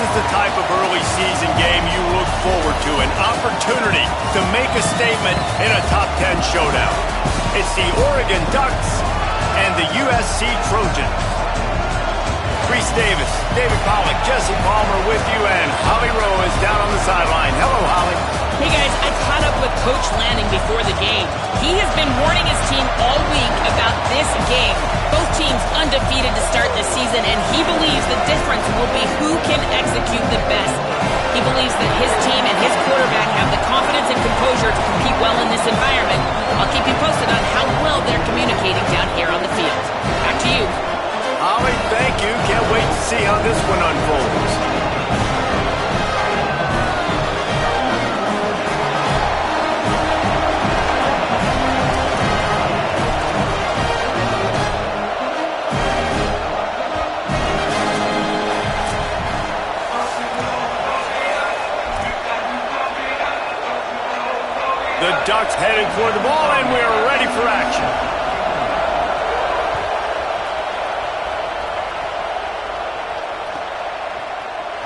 is the type of early season game you look forward to, an opportunity to make a statement in a top 10 showdown. It's the Oregon Ducks and the USC Trojans. Reese Davis, David Pollack, Jesse Palmer with you, and Holly Rowe is down on the sideline. Hello, Holly. Hey guys, I caught up with Coach Lanning before the game. He has been warning his team all week about this game. Both teams undefeated to start this season, and he believes the difference will be who can execute the best. He believes that his team and his quarterback have the confidence and composure to compete well in this environment. I'll keep you posted on how well they're communicating down here on the field. Back to you. Holly, thank you. Can't wait to see how this one unfolds. The Ducks headed for the ball, and we're ready for action.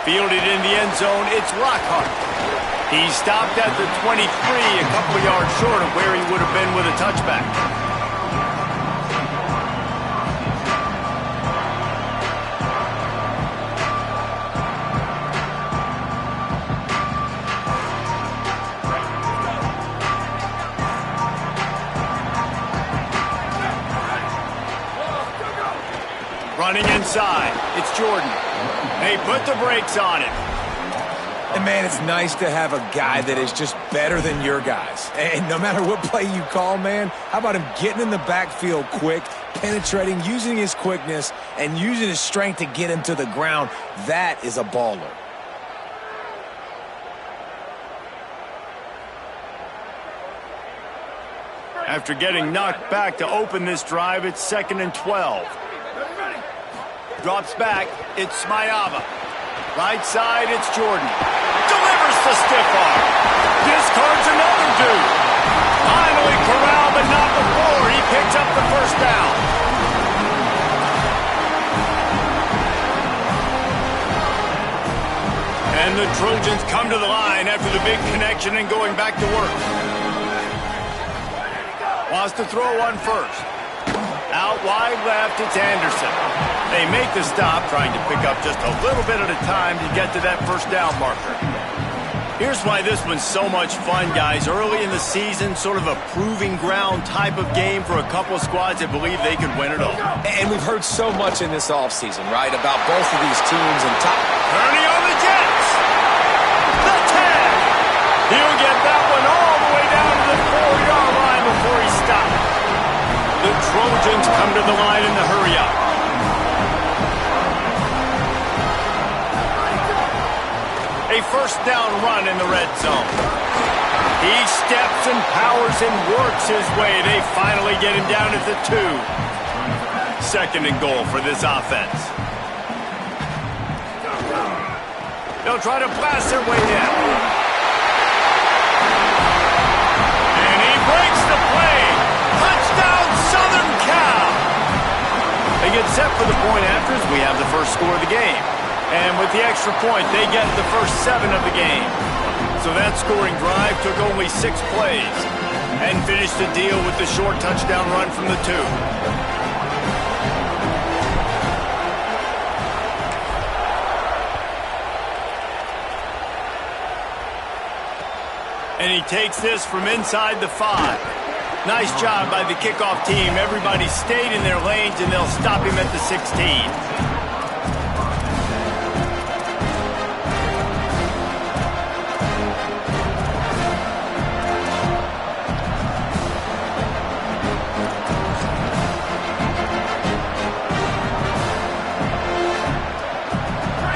Fielded in the end zone, it's Lockhart. He stopped at the 23, a couple of yards short of where he would have been with a touchback. Running inside, it's Jordan. They put the brakes on it. And, man, it's nice to have a guy that is just better than your guys. And no matter what play you call, man, how about him getting in the backfield quick, penetrating, using his quickness, and using his strength to get him to the ground? That is a baller. After getting knocked back to open this drive, it's 2nd and 12. Drops back, it's Smayava. Right side, it's Jordan. Delivers the stiff arm. Discards another dude. Finally corralled, but not before. He picks up the first down. And the Trojans come to the line after the big connection and going back to work. Wants to throw one first. Out wide left, it's Anderson. They make the stop, trying to pick up just a little bit at a time to get to that first down marker. Here's why this one's so much fun, guys. Early in the season, sort of a proving ground type of game for a couple of squads that believe they could win it all. And we've heard so much in this offseason, right, about both of these teams and top. Turning on the Jets. The tag. He'll get that one all the way down to the 4-yard line before he stopped. The Trojans come to the line in the hurry-up. A first down run in the red zone. He steps and powers and works his way. They finally get him down at the 2. 2nd and goal for this offense. They'll try to blast their way in. And he breaks the play. Touchdown, Southern Cal! They get set for the point after as we have the first score of the game. And with the extra point, they get the first 7 of the game. So that scoring drive took only 6 plays and finished the deal with the short touchdown run from the 2. And he takes this from inside the 5. Nice job by the kickoff team. Everybody stayed in their lanes, and they'll stop him at the 16.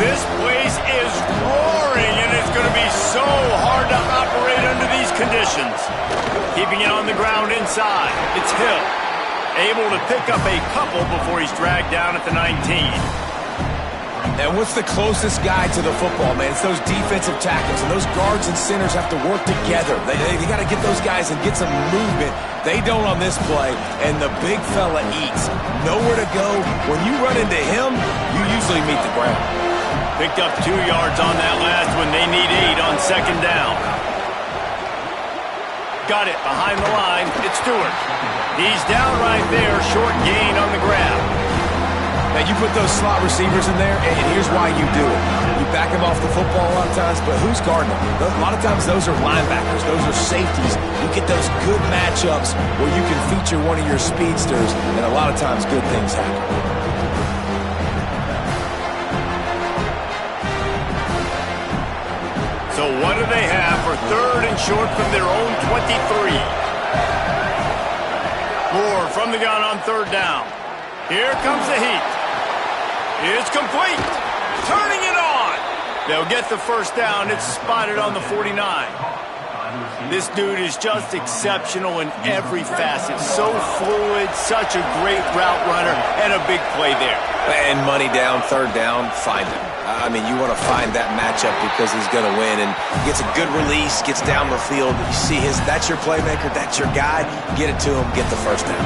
This place is roaring, and it's going to be so hard to operate under these conditions. Keeping it on the ground inside, it's Hill. Able to pick up a couple before he's dragged down at the 19. And what's the closest guy to the football, man? It's those defensive tackles, and those guards and centers have to work together. They got to get those guys and get some movement. They don't on this play, and the big fella eats. Nowhere to go. When you run into him, you usually meet the ground. Picked up 2 yards on that last one. They need 8 on second down. Got it behind the line. It's Stewart. He's down right there. Short gain on the grab. Now, you put those slot receivers in there, and here's why you do it. You back them off the football a lot of times, but who's guarding them? A lot of times those are linebackers. Those are safeties. You get those good matchups where you can feature one of your speedsters, and a lot of times good things happen. So what do they have for 3rd and short from their own 23? Moore from the gun on 3rd down. Here comes the heat. It's complete. Turning it on. They'll get the first down. It's spotted on the 49. This dude is just exceptional in every facet. So fluid, such a great route runner, and a big play there. And money down, 3rd down, find him. I mean, you want to find that matchup because he's going to win. And gets a good release, gets down the field. You see that's your playmaker, that's your guy. Get it to him, get the first down.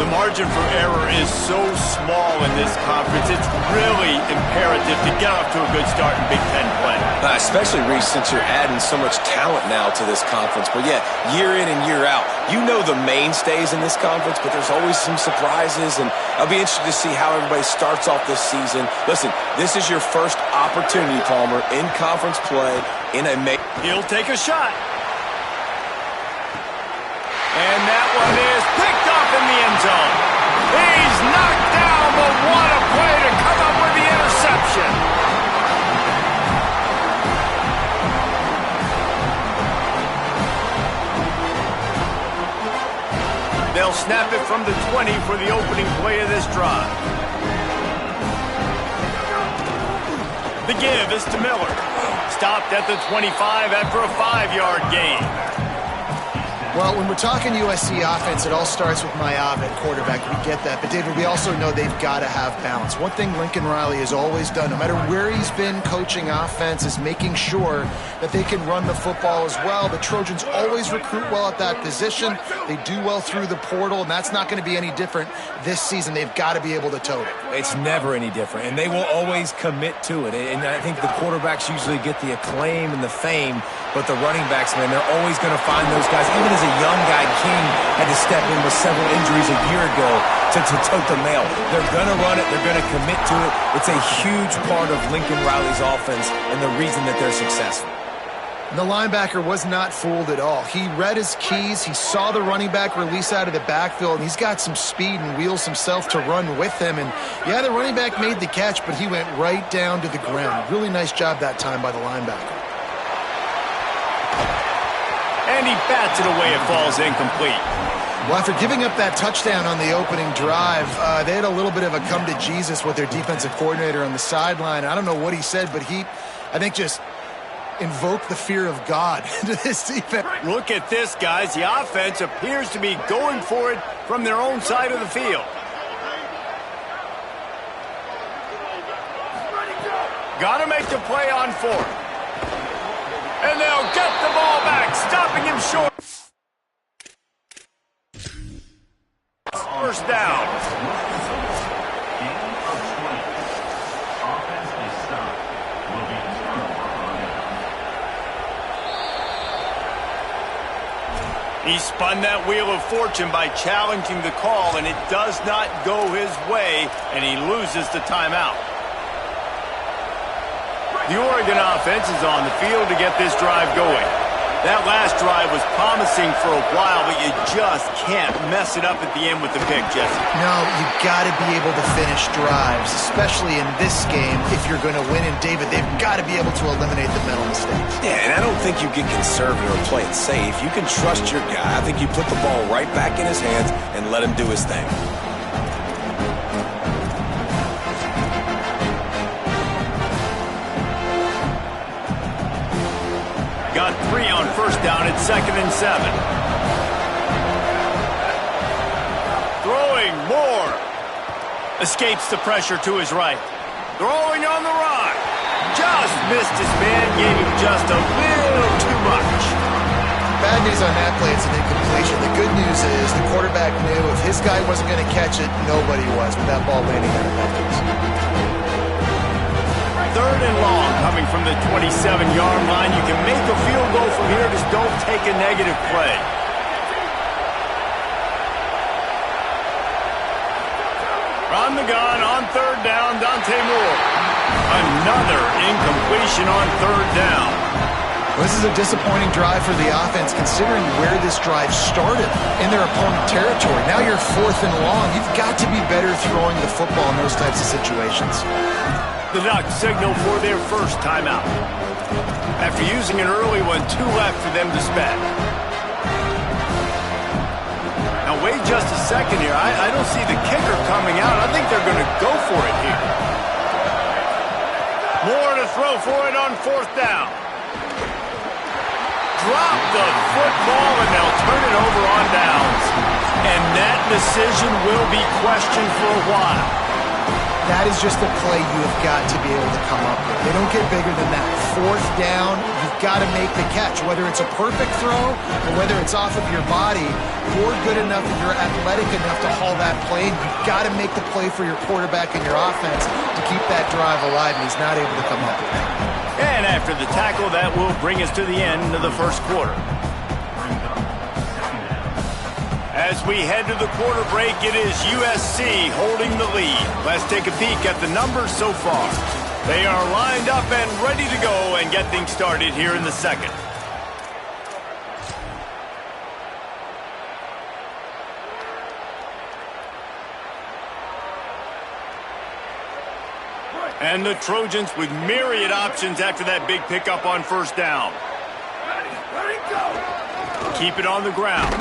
The margin for error is so small in this conference. It's really imperative to get off to a good start in Big Ten play. Especially, Reese, since you're adding so much talent now to this conference. But, yeah, year in and year out, you know the mainstays in this conference, but there's always some surprises. And I'll be interested to see how everybody starts off this season. Listen, this is your first opportunity, Palmer, in conference play in a He'll take a shot. And that one is picked up in the end zone. He's knocked down, but what a play to come up with the interception. They'll snap it from the 20 for the opening play of this drive. The give is to Miller. Stopped at the 25 after a 5-yard gain. Well, when we're talking USC offense, it all starts with Mayav at quarterback. We get that. But, David, we also know they've got to have balance. One thing Lincoln Riley has always done, no matter where he's been coaching offense, is making sure that they can run the football as well. The Trojans always recruit well at that position. They do well through the portal, and that's not going to be any different this season. They've got to be able to tote it. It's never any different, and they will always commit to it. And I think the quarterbacks usually get the acclaim and the fame, but the running backs, man, they're always going to find those guys. Even as a young guy, King had to step in with several injuries a year ago to tote the mail. They're going to run it. They're going to commit to it. It's a huge part of Lincoln Riley's offense and the reason that they're successful. The linebacker was not fooled at all. He read his keys. He saw the running back release out of the backfield, and he's got some speed and wheels himself to run with him. And, yeah, the running back made the catch, but he went right down to the ground. Really nice job that time by the linebacker. And he bats it away. It falls incomplete. Well, after giving up that touchdown on the opening drive, they had a little bit of a come to Jesus with their defensive coordinator on the sideline. I don't know what he said, but he, I think, just invoked the fear of God into this defense. Look at this, guys. The offense appears to be going for it from their own side of the field. Got to make the play on 4th. And they'll get the ball back, stopping him short. First down. He spun that wheel of fortune by challenging the call, and it does not go his way, and he loses the timeout. The Oregon offense is on the field to get this drive going. That last drive was promising for a while, but you just can't mess it up at the end with the pick, Jesse. No, you got to be able to finish drives, especially in this game if you're going to win. And, David, they've got to be able to eliminate the mental mistakes. Yeah, and I don't think you get conservative or play it safe. You can trust your guy. I think you put the ball right back in his hands and let him do his thing. Got 3 on first down at 2nd and 7. Throwing Moore. Escapes the pressure to his right. Throwing on the run. Just missed his man. Gave him just a little too much. Bad news on that play, it's an incompletion. The good news is the quarterback knew if his guy wasn't going to catch it, nobody was with that ball landing out of bounds. 3rd and long coming from the 27-yard line. You can make a field goal from here. Just don't take a negative play. From the gun on 3rd down, Dante Moore. Another incompletion on 3rd down. This is a disappointing drive for the offense considering where this drive started in their opponent territory. Now you're 4th and long. You've got to be better throwing the football in those types of situations. The Ducks signal for their first timeout. After using an early one, 2 left for them to spend. Now wait just a second here. I don't see the kicker coming out. I think they're going to go for it here. More to throw for it on 4th down. Drop the football, and they'll turn it over on downs. And that decision will be questioned for a while. That is just a play you have got to be able to come up with. They don't get bigger than that. 4th down, you've got to make the catch. Whether it's a perfect throw or whether it's off of your body, you're good enough and you're athletic enough to haul that play. You've got to make the play for your quarterback and your offense to keep that drive alive, and he's not able to come up with it. And after the tackle, that will bring us to the end of the first quarter. As we head to the quarter break, it is USC holding the lead. Let's take a peek at the numbers so far. They are lined up and ready to go and get things started here in the second. And the Trojans with myriad options after that big pickup on 1st down. Keep it on the ground.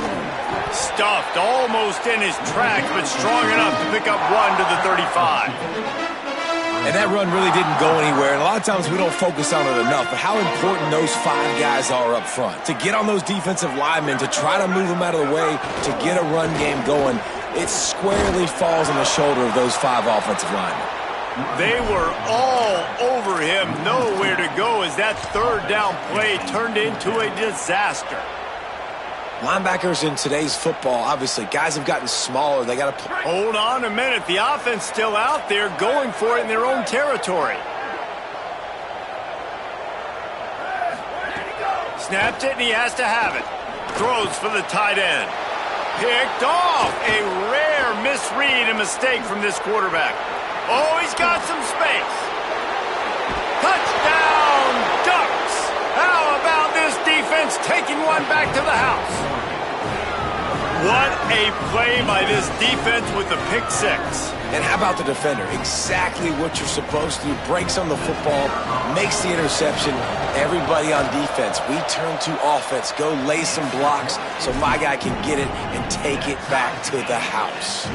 Stuffed almost in his tracks, but strong enough to pick up 1 to the 35. And that run really didn't go anywhere. And a lot of times we don't focus on it enough, but how important those 5 guys are up front. To get on those defensive linemen, to try to move them out of the way, to get a run game going, it squarely falls on the shoulder of those 5 offensive linemen. They were all over him, nowhere to go as that 3rd down play turned into a disaster. Linebackers in today's football, obviously, guys have gotten smaller. They got to hold on a minute. The offense still out there going for it in their own territory. Snapped it, and he has to have it. Throws for the tight end. Picked off. A rare misread and mistake from this quarterback. Oh, he's got some space. Touchdown, Ducks. How about this defense taking one back to the house? What a play by this defense with the pick 6. And how about the defender? Exactly what you're supposed to do. Breaks on the football, makes the interception. Everybody on defense, we turn to offense. Go lay some blocks so my guy can get it and take it back to the house.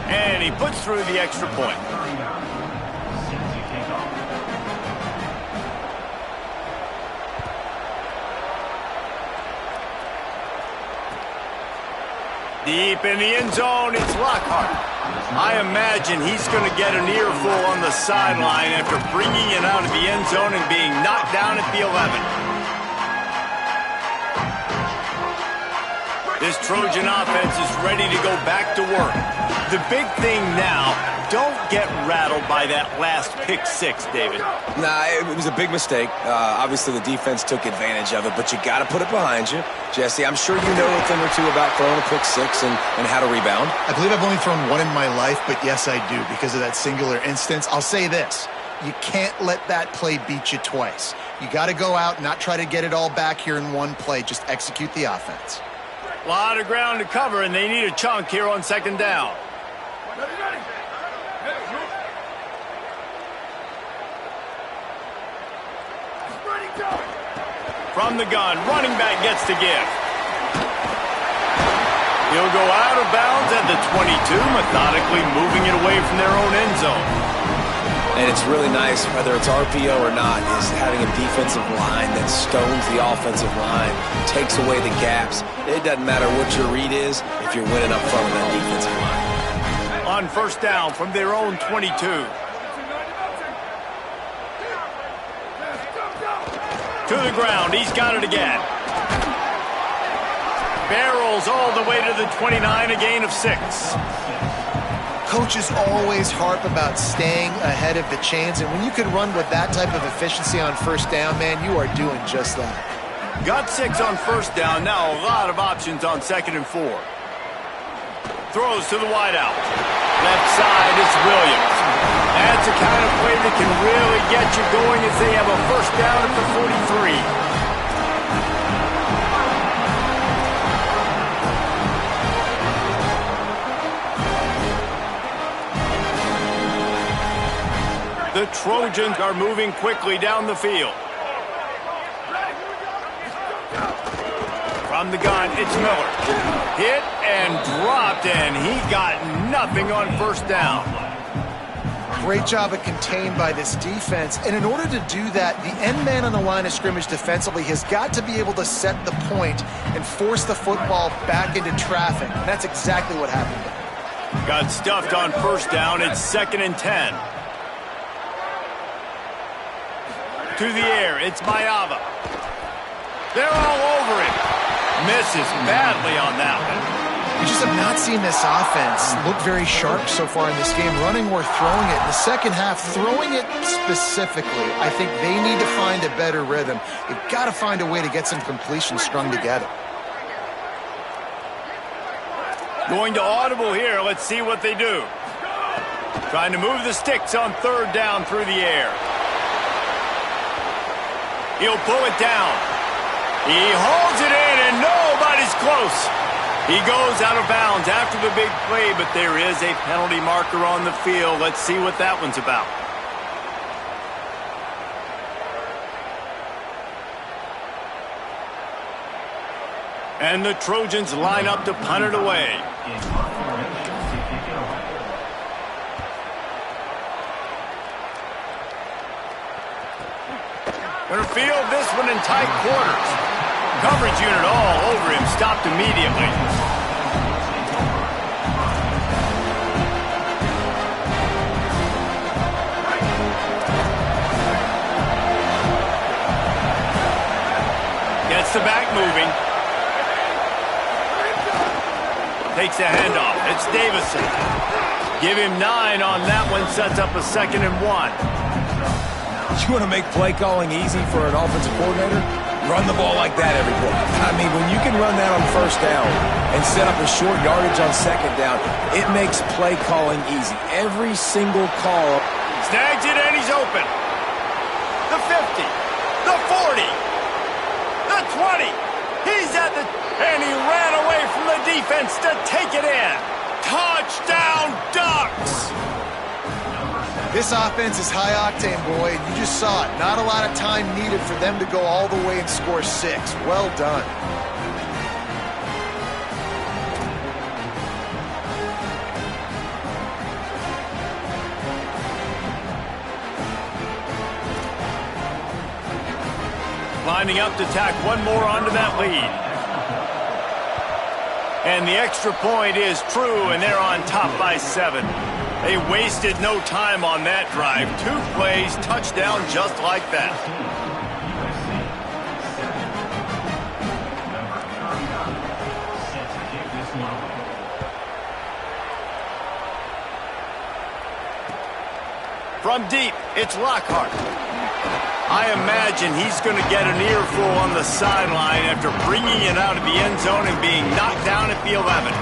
And he puts through the extra point. Deep in the end zone, it's Lockhart. I imagine he's going to get an earful on the sideline after bringing it out of the end zone and being knocked down at the 11. This Trojan offense is ready to go back to work. The big thing now, don't get rattled by that last pick 6, David. Nah, it was a big mistake. Obviously, the defense took advantage of it, but you got to put it behind you. Jesse, I'm sure you know a thing or two about throwing a pick 6 and how to rebound. I believe I've only thrown 1 in my life, but yes, I do because of that singular instance. I'll say this. You can't let that play beat you twice. You got to go out and not try to get it all back here in one play. Just execute the offense. A lot of ground to cover, and they need a chunk here on 2nd down. From the gun, running back gets to give. He'll go out of bounds at the 22, methodically moving it away from their own end zone. And it's really nice, whether it's RPO or not, is having a defensive line that stones the offensive line, takes away the gaps. It doesn't matter what your read is if you're winning up front of that defensive line. On 1st down from their own 22. To the ground, he's got it again. Barrels all the way to the 29, a gain of 6. Coaches always harp about staying ahead of the chains, and when you can run with that type of efficiency on first down, man, you are doing just that. Got 6 on first down. Now a lot of options on 2nd and 4. Throws to the wideout. Left side, it's Williams. That's the kind of play that can really get you going as they have a first down at the 43. The Trojans are moving quickly down the field. From the gun, it's Miller. Hit and dropped, and he got nothing on first down. Great job of contained by this defense. And in order to do that, the end man on the line of scrimmage defensively has got to be able to set the point and force the football back into traffic. And that's exactly what happened there. Got stuffed on first down. It's 2nd and 10. To the air, it's Mayava. They're all over him. Misses badly on that one. We just have not seen this offense look very sharp so far in this game, running or throwing it. In the second half, throwing it specifically, I think they need to find a better rhythm. They've got to find a way to get some completions strung together. Going to audible here. Let's see what they do. Trying to move the sticks on 3rd down through the air. He'll pull it down. He holds it in, and nobody's close. He goes out of bounds after the big play, but there is a penalty marker on the field. Let's see what that one's about. And the Trojans line up to punt it away. Going to field this one in tight quarters. Coverage unit all over him, stopped immediately. Gets the back moving. Takes a handoff. It's Davison. Give him 9 on that one. Sets up a 2nd and 1. You want to make play calling easy for an offensive coordinator? Run the ball like that every play. I mean, when you can run that on first down and set up a short yardage on 2nd down, it makes play calling easy. Every single call. Snags it and he's open. The 50, the 40, the 20. He's at the... And he ran away from the defense to take it in. Touchdown, Ducks! This offense is high octane, boy, and you just saw it. Not a lot of time needed for them to go all the way and score 6. Well done. Lining up to tack one more onto that lead. And the extra point is true, and they're on top by 7. They wasted no time on that drive. 2 plays, touchdown just like that. From deep, it's Lockhart. I imagine he's going to get an earful on the sideline after bringing it out of the end zone and being knocked down at the 11.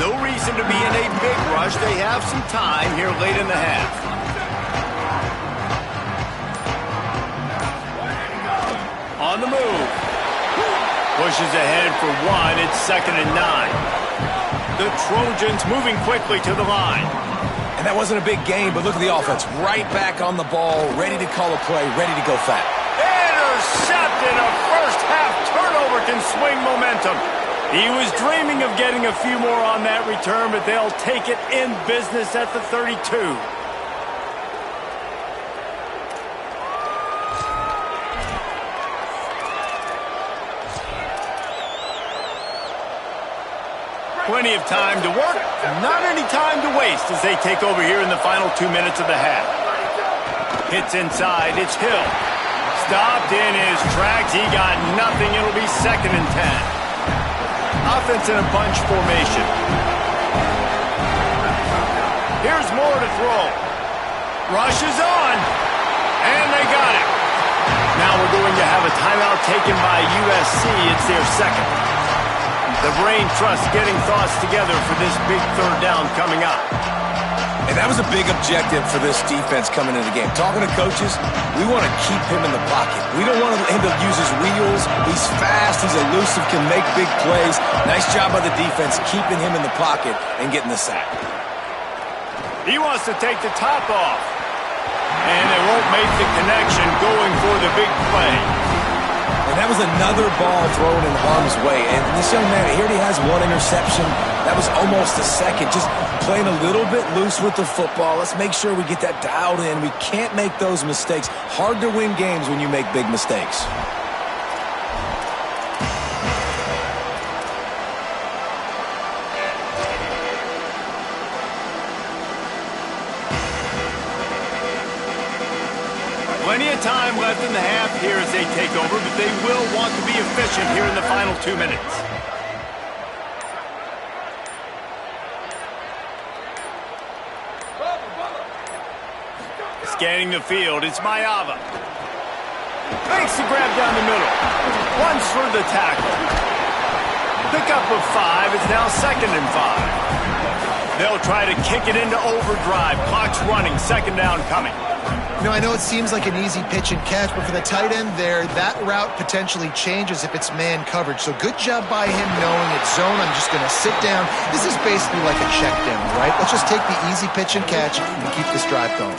No reason to be in a big rush. They have some time here late in the half. On the move. Pushes ahead for 1. It's 2nd and 9. The Trojans moving quickly to the line. And that wasn't a big game, but look at the offense. Right back on the ball, ready to call a play, ready to go fat. Intercepted. A first-half turnover can swing momentum. He was dreaming of getting a few more on that return, but they'll take it in business at the 32. Plenty of time to work, not any time to waste as they take over here in the final 2 minutes of the half. Hits inside, it's Hill. Stopped in his tracks, he got nothing, it'll be 2nd and 10. Offense in a bunch formation. Here's Moore to throw. Rushes on, and they got it. Now we're going to have a timeout taken by USC, it's their 2nd. The brain trust getting thoughts together for this big 3rd down coming up. And that was a big objective for this defense coming into the game. Talking to coaches, we want to keep him in the pocket. We don't want him to use his wheels. He's fast, he's elusive, can make big plays. Nice job by the defense keeping him in the pocket and getting the sack. He wants to take the top off. And they won't make the connection going for the big play. And that was another ball thrown in harm's way. And this young man, here he has 1 interception. That was almost a 2nd. Just playing a little bit loose with the football. Let's make sure we get that dialed in. We can't make those mistakes. Hard to win games when you make big mistakes. Plenty of time left in the half here as they take over, but they will want to be efficient here in the final 2 minutes. Scanning the field, it's Mayava. Makes the grab down the middle. Runs for the tackle. Pickup of 5, it's now 2nd and 5. They'll try to kick it into overdrive. Clock's running, 2nd down coming. You know, I know it seems like an easy pitch and catch, but for the tight end there, that route potentially changes if it's man coverage. So good job by him knowing it's zone. I'm just going to sit down. This is basically like a check down, right? Let's just take the easy pitch and catch and keep this drive going.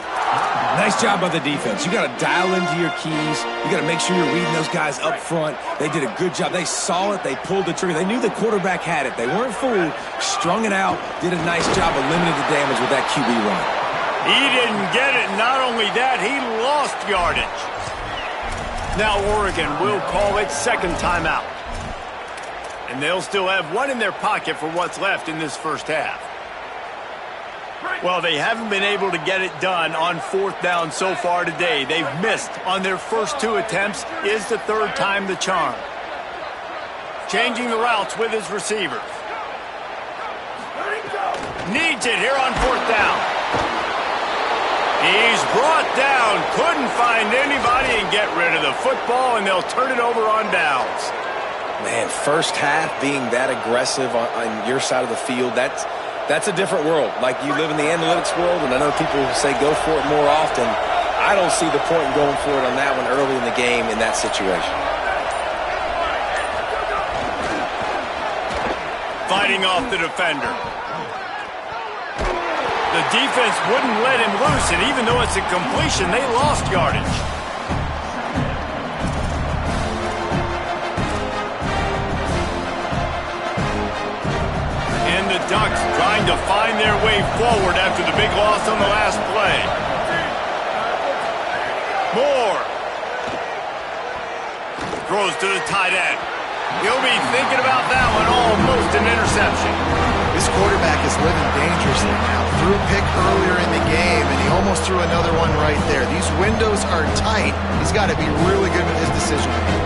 Nice job by the defense. You got to dial into your keys. You got to make sure you're reading those guys up front. They did a good job. They saw it. They pulled the trigger. They knew the quarterback had it. They weren't fooled. Strung it out. Did a nice job of limiting the damage with that QB run. He didn't get it. Not only that, he lost yardage. Now Oregon will call it 2nd timeout. And they'll still have 1 in their pocket for what's left in this first half. Well, they haven't been able to get it done on 4th down so far today. They've missed on their first 2 attempts. Is the 3rd time the charm. Changing the routes with his receivers. Needs it here on 4th down. He's brought down, couldn't find anybody and get rid of the football, and they'll turn it over on downs. Man, first half being that aggressive on your side of the field, that's a different world. Like, you live in the analytics world, and I know people say go for it more often. I don't see the point in going for it on that one early in the game in that situation. Fighting off the defender. The defense wouldn't let him loose, and even though it's a completion, they lost yardage. And the Ducks trying to find their way forward after the big loss on the last play. Moore. Throws to the tight end. He'll be thinking about that one, almost an interception. This quarterback is living dangerously now. Threw a pick earlier in the game, and he almost threw another one right there. These windows are tight. He's got to be really good with his decision-making.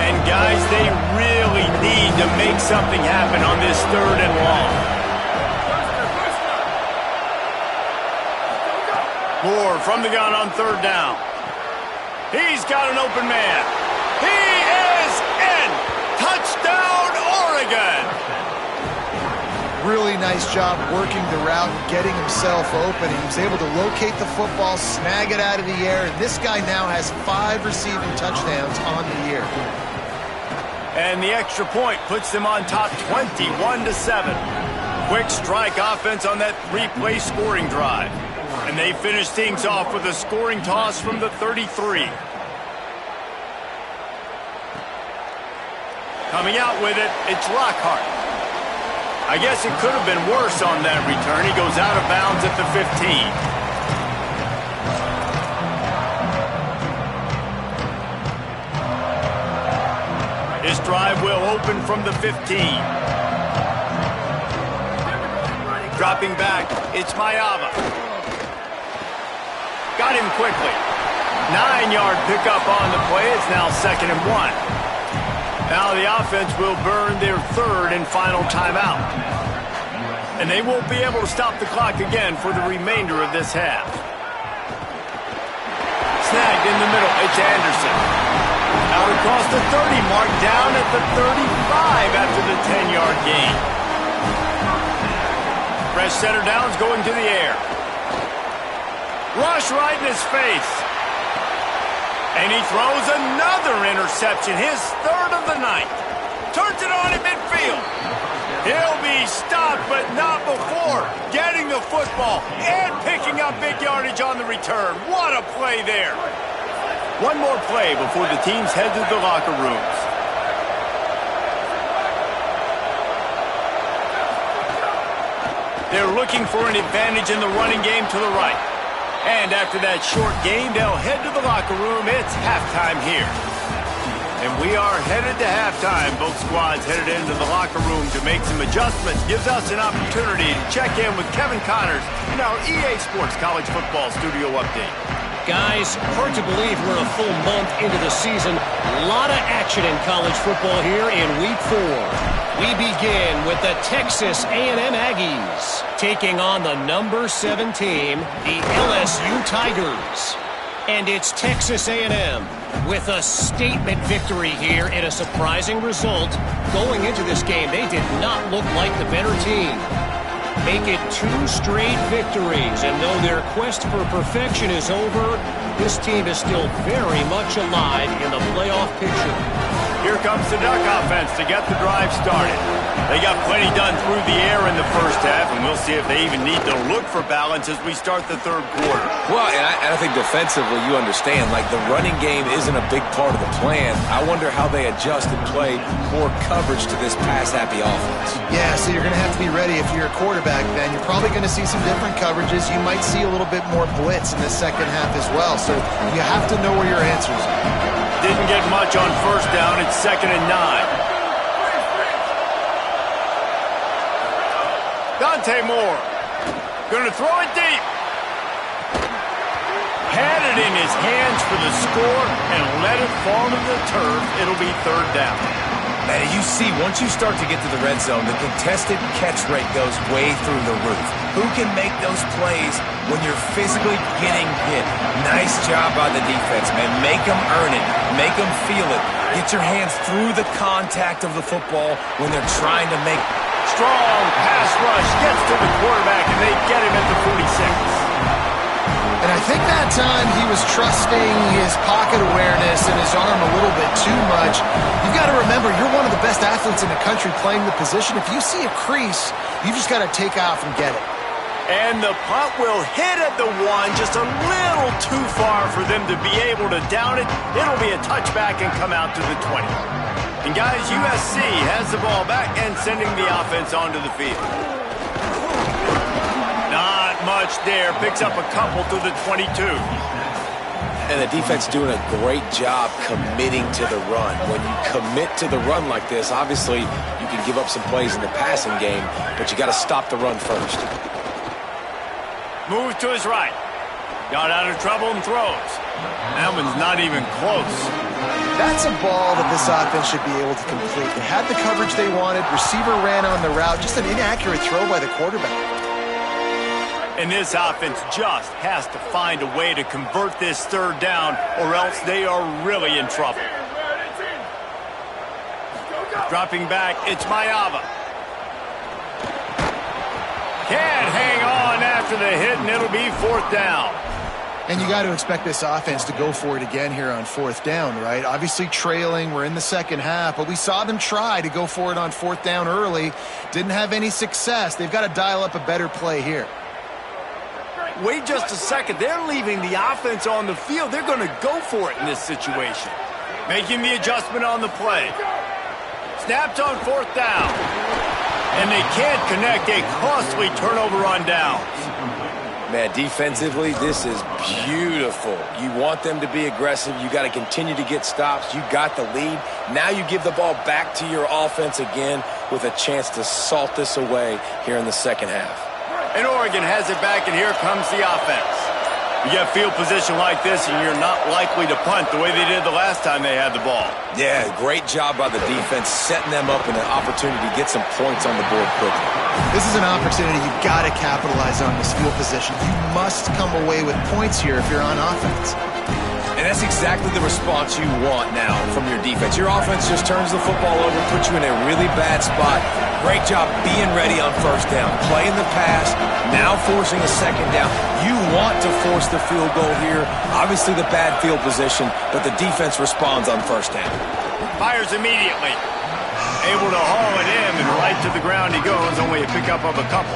And, guys, they really need to make something happen on this 3rd and long. Moore from the gun on 3rd down. He's got an open man. He is in! Touchdown, Oregon! Really nice job working the route and getting himself open. He was able to locate the football, snag it out of the air, and this guy now has 5 receiving touchdowns on the year. And the extra point puts them on top 21-7. Quick strike offense on that 3-play scoring drive. And they finish things off with a scoring toss from the 33. Coming out with it, it's Lockhart. I guess it could have been worse on that return. He goes out of bounds at the 15. His drive will open from the 15. Dropping back, it's Mayava. Got him quickly. 9-yard pickup on the play. It's now 2nd and 1. Now the offense will burn their 3rd and final timeout. And they won't be able to stop the clock again for the remainder of this half. Snagged in the middle. It's Anderson. Out across the 30 mark, down at the 35 after the 10-yard gain. Fresh center downs going to the air. Rush right in his face. And he throws another interception, his 3rd of the night. Turns it on in midfield. He'll be stopped, but not before getting the football and picking up big yardage on the return. What a play there. One more play before the teams head to the locker rooms. They're looking for an advantage in the running game to the right. And after that short game, they'll head to the locker room. It's halftime here. And we are headed to halftime. Both squads headed into the locker room to make some adjustments. Gives us an opportunity to check in with Kevin Connors in our EA Sports College Football Studio Update. Guys, hard to believe we're a full month into the season. A lot of action in college football here in Week 4. We begin with the Texas A&M Aggies taking on the number 7 team, the LSU Tigers. And it's Texas A&M with a statement victory here in a surprising result. Going into this game, they did not look like the better team. Make it 2 straight victories, and though their quest for perfection is over, this team is still very much alive in the playoff picture. Here comes the Duck offense to get the drive started. They got plenty done through the air in the first half, and we'll see if they even need to look for balance as we start the 3rd quarter. Well, and I think defensively, you understand, like the running game isn't a big part of the plan. I wonder how they adjust and play more coverage to this pass-happy offense. Yeah, so you're going to have to be ready if you're a quarterback, Ben. You're probably going to see some different coverages. You might see a little bit more blitz in the second half as well, so you have to know where your answers are. Didn't get much on 1st down. It's 2nd and 9. Dante Moore. Gonna throw it deep. Had it in his hands for the score and let it fall to the turf. It'll be 3rd down. Man, you see, once you start to get to the red zone, the contested catch rate goes way through the roof. Who can make those plays when you're physically getting hit? Nice job by the defense, man. Make them earn it. Make them feel it. Get your hands through the contact of the football when they're trying to make... Strong pass rush gets to the quarterback, and they get him at the 46. And I think that time he was trusting his pocket awareness and his arm a little bit too much. You've got to remember, you're one of the best athletes in the country playing the position. If you see a crease, you've just got to take off and get it. And the punt will hit at the 1, just a little too far for them to be able to down it. It'll be a touchback and come out to the 20. And guys, USC has the ball back and sending the offense onto the field. Not much there. Picks up a couple to the 22. And the defense doing a great job committing to the run. When you commit to the run like this, obviously you can give up some plays in the passing game, but you got to stop the run first. Moves to his right. Got out of trouble and throws. That one's not even close. That's a ball that this offense should be able to complete. They had the coverage they wanted. Receiver ran on the route. Just an inaccurate throw by the quarterback. And this offense just has to find a way to convert this 3rd down, or else they are really in trouble. Dropping back, it's Mayava. Can't hang on after the hit, and it'll be 4th down. And you got to expect this offense to go for it again here on 4th down, right? Obviously trailing, we're in the second half, but we saw them try to go for it on 4th down early. Didn't have any success. They've got to dial up a better play here. Wait just a second. They're leaving the offense on the field. They're going to go for it in this situation. Making the adjustment on the play. Snapped on 4th down. And they can't connect a costly turnover on downs. Man, defensively, this is beautiful. You want them to be aggressive. You got to continue to get stops. You got the lead. Now you give the ball back to your offense again with a chance to salt this away here in the second half. And Oregon has it back, and here comes the offense. You get field position like this, and you're not likely to punt the way they did the last time they had the ball. Yeah, great job by the defense, setting them up in an opportunity to get some points on the board quickly. This is an opportunity you've got to capitalize on this field position. You must come away with points here if you're on offense. And that's exactly the response you want now from your defense. Your offense just turns the football over, puts you in a really bad spot. Great job being ready on first down, playing the pass, now forcing a second down. You want to force the field goal here. Obviously the bad field position, but the defense responds on first down. Fires immediately. Able to haul it in, and right to the ground he goes, only a pickup of a couple.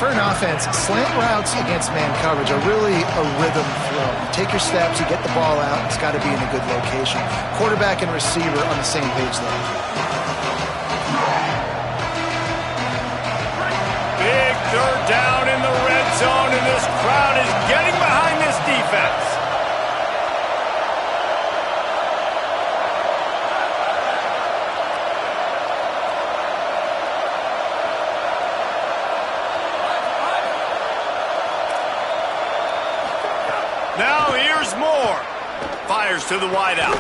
For an offense, slant routes against man coverage are really a rhythm flow. You take your steps, you get the ball out, it's got to be in a good location. Quarterback and receiver on the same page there. Big third down in the red zone, and this crowd is getting behind this defense. Now here's Moore. Fires to the wideout.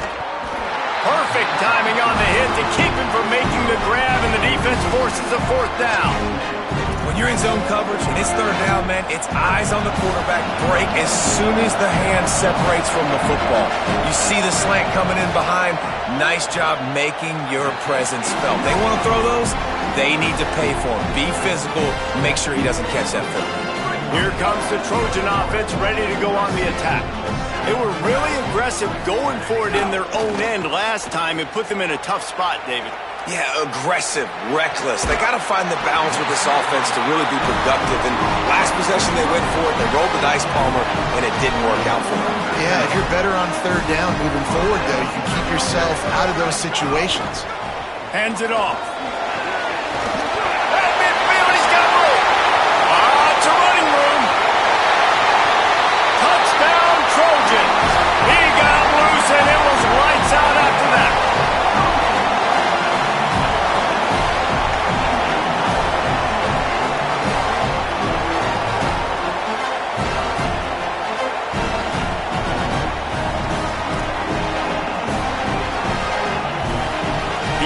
Perfect timing on the hit to keep him from making the grab, and the defense forces a fourth down. When you're in zone coverage and it's third down, man, it's eyes on the quarterback, break as soon as the hand separates from the football. You see the slant coming in behind. Nice job making your presence felt. They want to throw those, they need to pay for them. Be physical, make sure he doesn't catch that football. Here comes the Trojan offense ready to go on the attack. They were really aggressive going for it in their own end last time and put them in a tough spot, David. Yeah, aggressive, reckless. They got to find the balance with this offense to really be productive. And last possession they went for it, they rolled the dice, Palmer, and it didn't work out for them. Yeah, if you're better on third down moving forward, though, you can keep yourself out of those situations. Hands it off. At midfield, he's got room. Lots of running room. Touchdown, Trojans. He got loose, and it was lights out after that.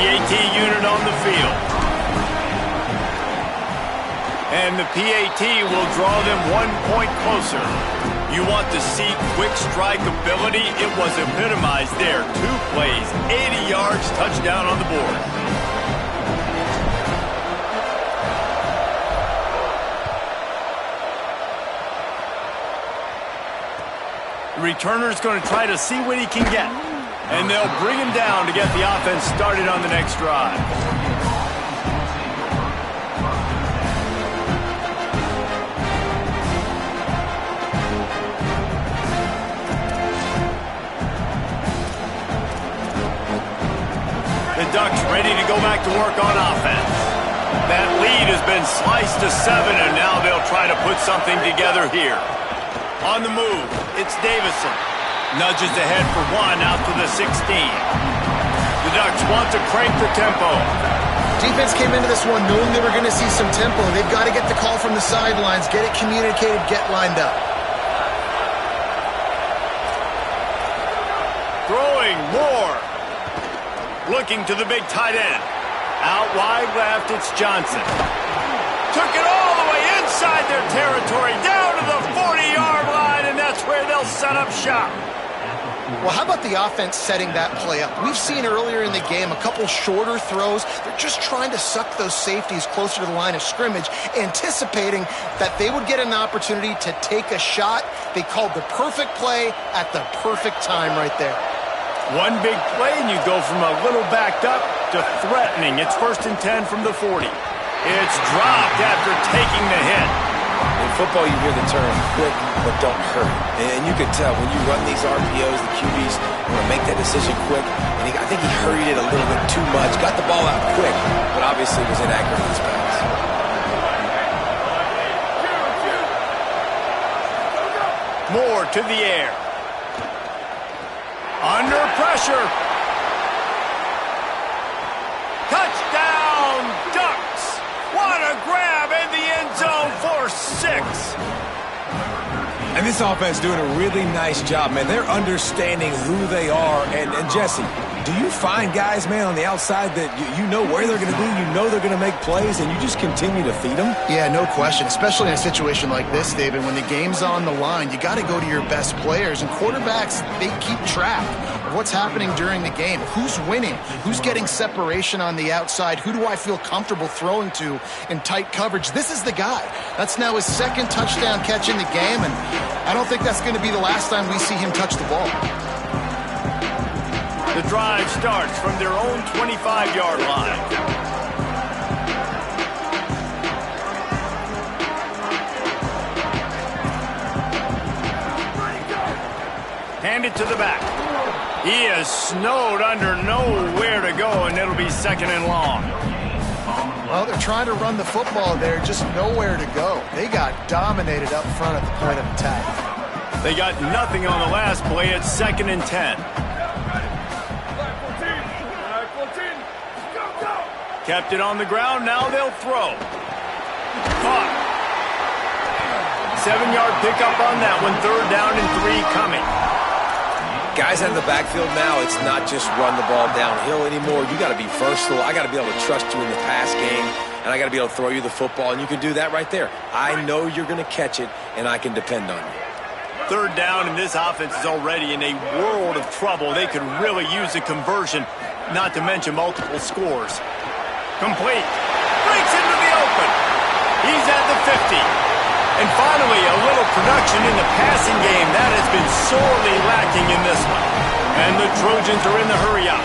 PAT unit on the field. And the PAT will draw them 1 point closer. You want to see quick strike ability? It was epitomized there. 2 plays, 80 yards, touchdown on the board. The returner's going to try to see what he can get. And they'll bring him down to get the offense started on the next drive. The Ducks ready to go back to work on offense. That lead has been sliced to 7, and now they'll try to put something together here. On the move, it's Davison. Nudges ahead for 1 out to the 16. The Ducks want to crank the tempo. Defense came into this one knowing they were going to see some tempo. They've got to get the call from the sidelines, get it communicated, get lined up. Throwing more. Looking to the big tight end. Out wide left, it's Johnson. Took it all the way inside their territory, down to the 40-yard line, and that's where they'll set up shop. Well, how about the offense setting that play up? We've seen earlier in the game a couple shorter throws. They're just trying to suck those safeties closer to the line of scrimmage, anticipating that they would get an opportunity to take a shot. They called the perfect play at the perfect time right there. One big play, and you go from a little backed up to threatening. It's 1st and 10 from the 40. It's dropped after taking the hit. In football, you hear the term quick, but don't hurry. And you can tell when you run these RPOs, the QBs want to make that decision quick. And I think he hurried it a little bit too much. Got the ball out quick, but obviously was inaccurate in his pass. Moore to the air. Under pressure. Touchdown, Ducks. What a grab in the end zone And this offense doing a really nice job, man. They're understanding who they are. And Jesse, do you find guys, man, on the outside that you know where they're going to be, you know they're going to make plays, and you just continue to feed them? Yeah, no question, especially in a situation like this, David. When the game's on the line, you got to go to your best players. And quarterbacks, they keep track of what's happening during the game. Who's winning? Who's getting separation on the outside? Who do I feel comfortable throwing to in tight coverage? This is the guy. That's now his second touchdown catch in the game, and I don't think that's going to be the last time we see him touch the ball. The drive starts from their own 25-yard line. Hand it to the back. He is snowed under, nowhere to go, and it'll be second and long. Well, they're trying to run the football there, just nowhere to go. They got dominated up front at the point of attack. They got nothing on the last play. It's second and 10. Kept it on the ground. Now they'll throw. Caught. 7-yard pickup on that one. Third down and 3 coming. Guys out of the backfield now, it's not just run the ball downhill anymore. You got to be versatile. I got to be able to trust you in the pass game, and I got to be able to throw you the football, and you can do that right there. I know you're going to catch it, and I can depend on you. Third down, and this offense is already in a world of trouble. They could really use a conversion, not to mention multiple scores. Complete. Breaks into the open. He's at the 50. And finally, a little production in the passing game. That has been sorely lacking in this one. And the Trojans are in the hurry-up.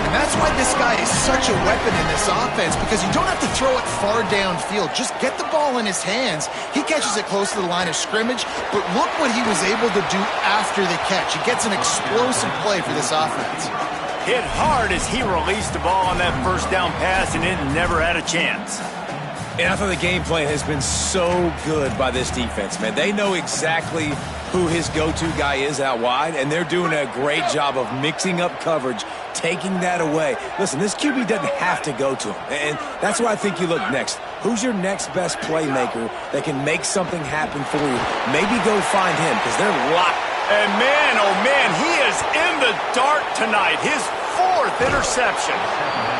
And that's why this guy is such a weapon in this offense, because you don't have to throw it far downfield. Just get the ball in his hands. He catches it close to the line of scrimmage, but look what he was able to do after the catch. He gets an explosive play for this offense. Hit hard as he released the ball on that first down pass, and it never had a chance. And I thought the game plan has been so good by this defense, man. They know exactly who his go-to guy is out wide, and they're doing a great job of mixing up coverage, taking that away. Listen, this QB doesn't have to go to him, and that's why I think you look next. Who's your next best playmaker that can make something happen for you? Maybe go find him, because they're locked. And man, oh man, he is in the dark tonight. His 4th interception.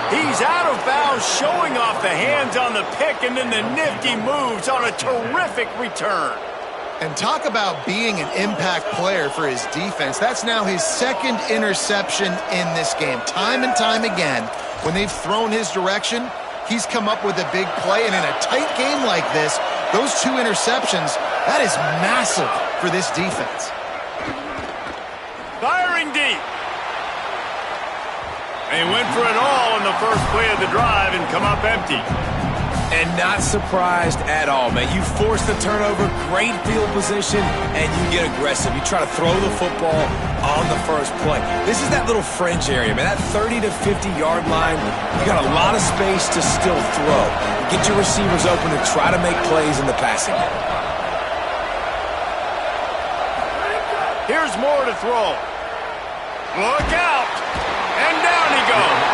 He's out of bounds, showing off the hands on the pick, and then the nifty moves on a terrific return. And talk about being an impact player for his defense. That's now his 2nd interception in this game. Time and time again, when they've thrown his direction, he's come up with a big play. And in a tight game like this, those 2 interceptions, that is massive for this defense. Firing deep. And he went for it all in the first play of the drive and come up empty. And not surprised at all, man. You force the turnover, great field position, and you get aggressive. You try to throw the football on the first play. This is that little fringe area, man. That 30 to 50-yard line, you got a lot of space to still throw. Get your receivers open and try to make plays in the passing game. Here's more to throw. Look out! And down he goes.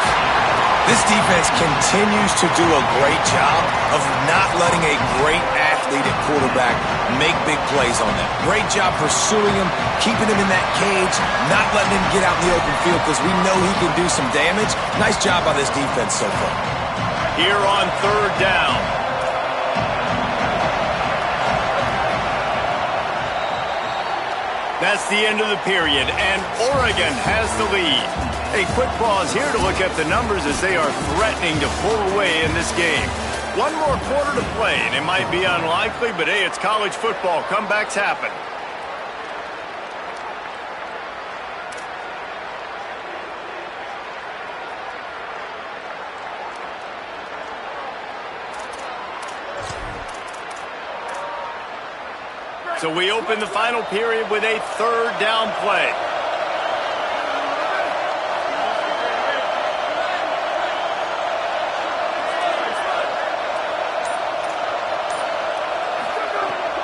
This defense continues to do a great job of not letting a great athlete at quarterback make big plays on them. Great job pursuing him, keeping him in that cage, not letting him get out in the open field because we know he can do some damage. Nice job by this defense so far. Here on third down. That's the end of the period, and Oregon has the lead. A quick pause here to look at the numbers as they are threatening to pull away in this game. One more quarter to play, and it might be unlikely, but hey, it's college football. Comebacks happen. So we open the final period with a third down play.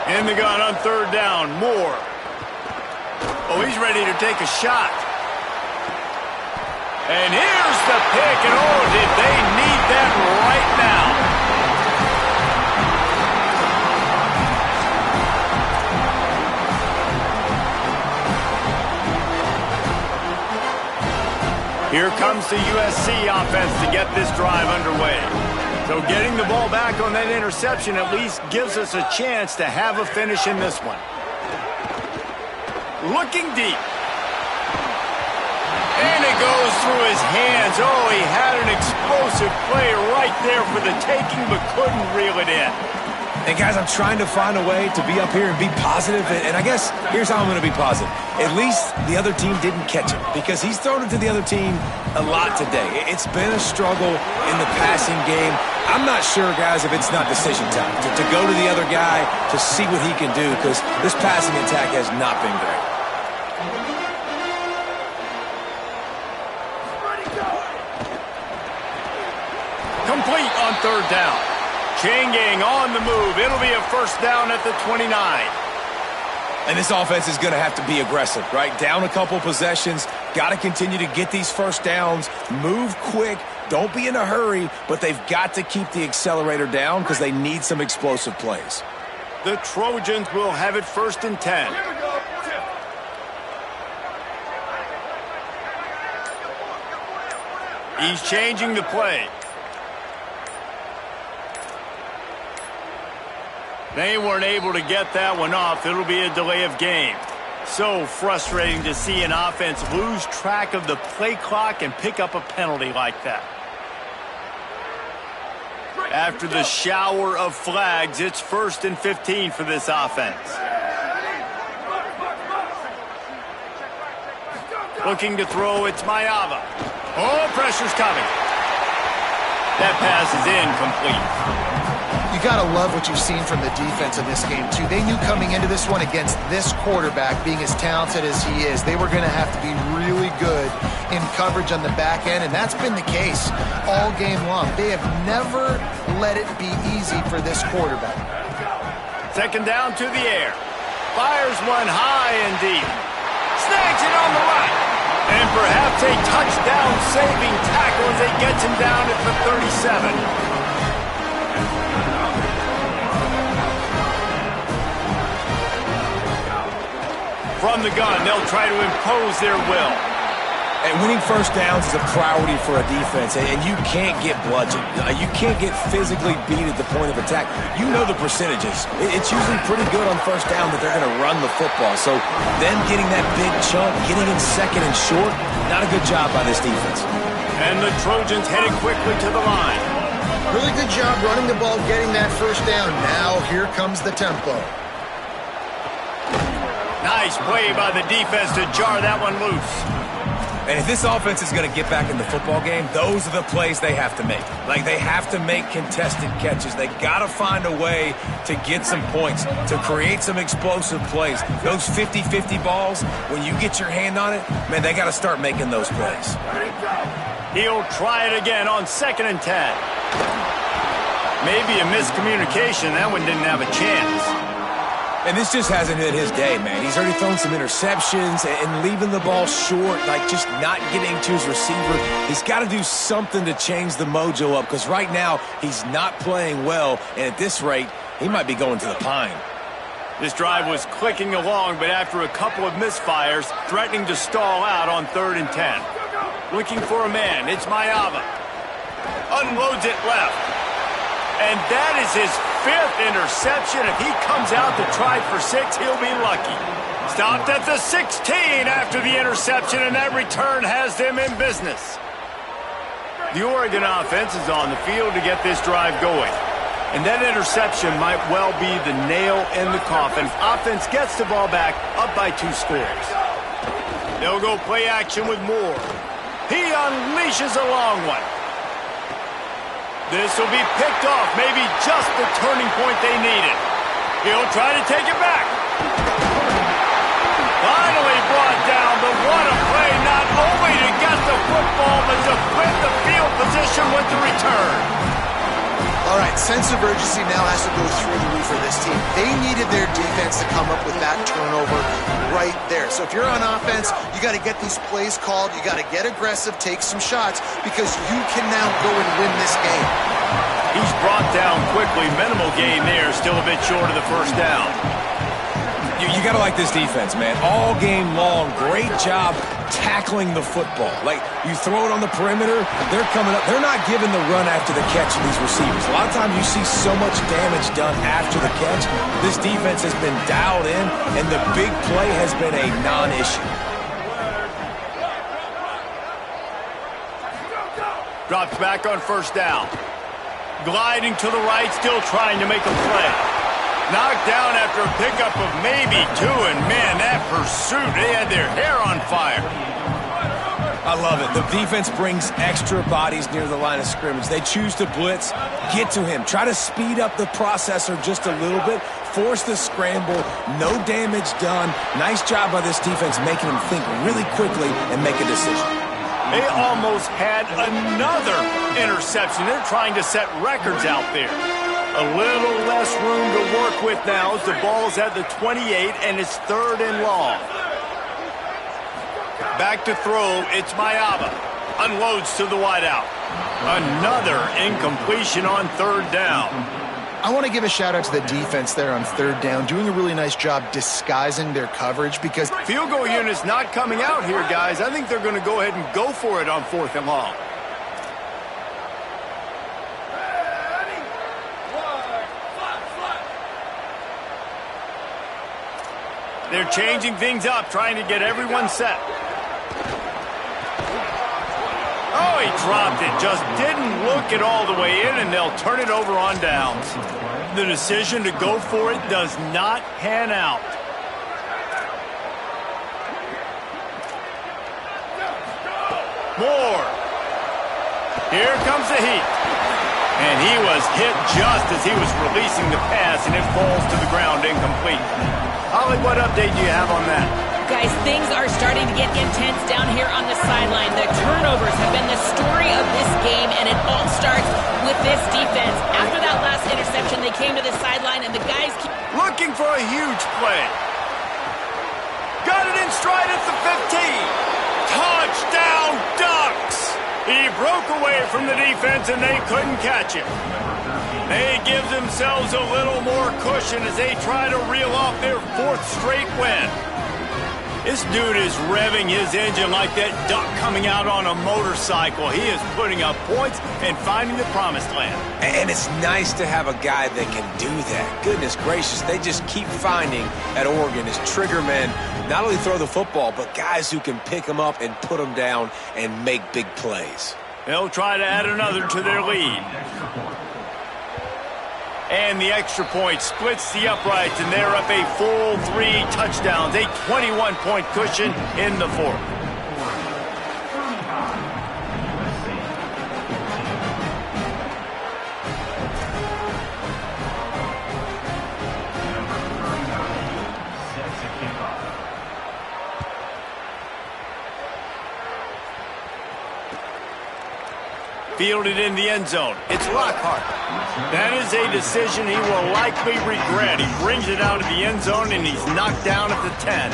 In the gun on third down, Moore. Oh, he's ready to take a shot. And here's the pick, and oh, did they need that right now. Here comes the USC offense to get this drive underway. So getting the ball back on that interception at least gives us a chance to have a finish in this one. Looking deep. And it goes through his hands. Oh, he had an explosive play right there for the taking, but couldn't reel it in. And guys, I'm trying to find a way to be up here and be positive, and I guess here's how I'm going to be positive. At least the other team didn't catch him, because he's thrown it to the other team a lot today. It's been a struggle in the passing game. I'm not sure, guys, if it's not decision time to go to the other guy to see what he can do, because this passing attack has not been great. Complete on third down. Chain gang on the move. It'll be a first down at the 29. And this offense is going to have to be aggressive, right? Down a couple possessions. Got to continue to get these first downs. Move quick. Don't be in a hurry, but they've got to keep the accelerator down because they need some explosive plays. The Trojans will have it first and 10. He's changing the play. They weren't able to get that one off. It'll be a delay of game. So frustrating to see an offense lose track of the play clock and pick up a penalty like that. After the shower of flags, it's first and 15 for this offense. Looking to throw, it's Mayava. Oh, pressure's coming. That pass is incomplete. You got to love what you've seen from the defense in this game, too. They knew coming into this one against this quarterback, being as talented as he is, they were going to have to be really good in coverage on the back end, and that's been the case all game long. They have never let it be easy for this quarterback. Second down to the air. Fires one high and deep. Snags it on the right. And perhaps a touchdown-saving tackle as it gets him down at the 37. From the gun, they'll try to impose their will. And winning first downs is a priority for a defense, and you can't get bludgeoned. You can't get physically beat at the point of attack. You know the percentages. It's usually pretty good on first down that they're going to run the football. So them getting that big chunk, getting in second and short, not a good job by this defense. And the Trojans headed quickly to the line. Really good job running the ball, getting that first down. Now here comes the tempo. Nice play by the defense to jar that one loose. And if this offense is going to get back in the football game, those are the plays they have to make. Like, they have to make contested catches. They got to find a way to get some points, to create some explosive plays. Those 50-50 balls, when you get your hand on it, man, they got to start making those plays. He'll try it again on second and 10. Maybe a miscommunication. That one didn't have a chance. And this just hasn't been his day, man. He's already thrown some interceptions and leaving the ball short, like just not getting to his receiver. He's got to do something to change the mojo up, because right now he's not playing well, and at this rate, he might be going to the pine. This drive was clicking along, but after a couple of misfires, threatening to stall out on third and 10. Looking for a man, it's Mayava. Unloads it left. And that is his 5th interception. If he comes out to try for 6, he'll be lucky. Stopped at the 16 after the interception, and that return has them in business. The Oregon offense is on the field to get this drive going. And that interception might well be the nail in the coffin. Offense gets the ball back, up by 2 scores. They'll go play action with Moore. He unleashes a long one. This will be picked off, maybe just the turning point they needed. He'll try to take it back. Finally brought down, but what a play, not only to get the football, but to flip the field position with the return. All right, sense of urgency now has to go through the roof for this team. They needed their defense to come up with that turnover right there. So if you're on offense, you got to get these plays called. You got to get aggressive, take some shots, because you can now go and win this game. He's brought down quickly. Minimal gain there, still a bit short of the first down. You got to like this defense, man. All game long, great job tackling the football. Like, you throw it on the perimeter, they're coming up. They're not giving the run after the catch to these receivers. A lot of times you see so much damage done after the catch. This defense has been dialed in, and the big play has been a non-issue. Drops back on first down. Gliding to the right, still trying to make a play. Knocked down after a pickup of maybe 2, and man, that pursuit, they had their hair on fire. I love it. The defense brings extra bodies near the line of scrimmage. They choose to blitz, get to him, try to speed up the processor just a little bit, force the scramble, no damage done. Nice job by this defense making him think really quickly and make a decision. They almost had another interception. They're trying to set records out there. A little less room to work with now as the ball's at the 28 and it's 3rd and long. Back to throw, it's Mayaba. Unloads to the wideout. Another incompletion on 3rd down. I want to give a shout-out to the defense there on 3rd down, doing a really nice job disguising their coverage because... Field goal unit's not coming out here, guys. I think they're going to go ahead and go for it on 4th and long. They're changing things up, trying to get everyone set. Oh, he dropped it. Just didn't look it all the way in, and they'll turn it over on downs. The decision to go for it does not pan out. Moore. Here comes the heat. And he was hit just as he was releasing the pass, and it falls to the ground incomplete. Holly, what update do you have on that? Guys, things are starting to get intense down here on the sideline. The turnovers have been the story of this game, and it all starts with this defense. After that last interception, they came to the sideline, and the guys keep... Looking for a huge play. Got it in stride at the 15. Touchdown, Ducks! He broke away from the defense, and they couldn't catch him. They give themselves a little more cushion as they try to reel off their 4th straight win. This dude is revving his engine like that duck coming out on a motorcycle. He is putting up points and finding the promised land. And it's nice to have a guy that can do that. Goodness gracious, they just keep finding at Oregon as trigger men not only throw the football, but guys who can pick them up and put them down and make big plays. They'll try to add another to their lead. And the extra point splits the uprights, and they're up a full 3 touchdowns, a 21-point cushion in the 4th. Fielded in the end zone. It's Lockhart. That is a decision he will likely regret. He brings it out of the end zone, and he's knocked down at the 10.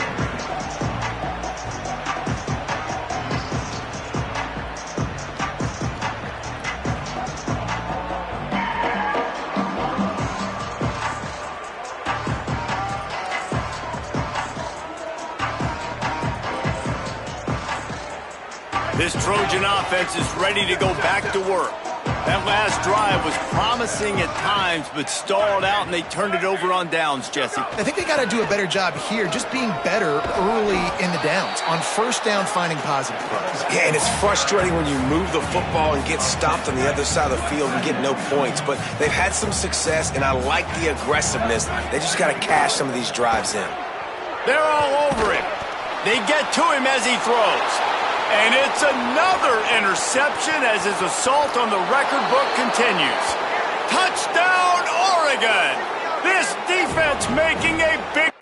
This Trojan offense is ready to go back to work. That last drive was promising at times, but stalled out, and they turned it over on downs, Jesse. I think they got to do a better job here, just being better early in the downs. On 1st down, finding positive plays. Yeah, and it's frustrating when you move the football and get stopped on the other side of the field and get no points. But they've had some success, and I like the aggressiveness. They just got to cash some of these drives in. They're all over him. They get to him as he throws. And it's another interception as his assault on the record book continues. Touchdown, Oregon! This defense making a big...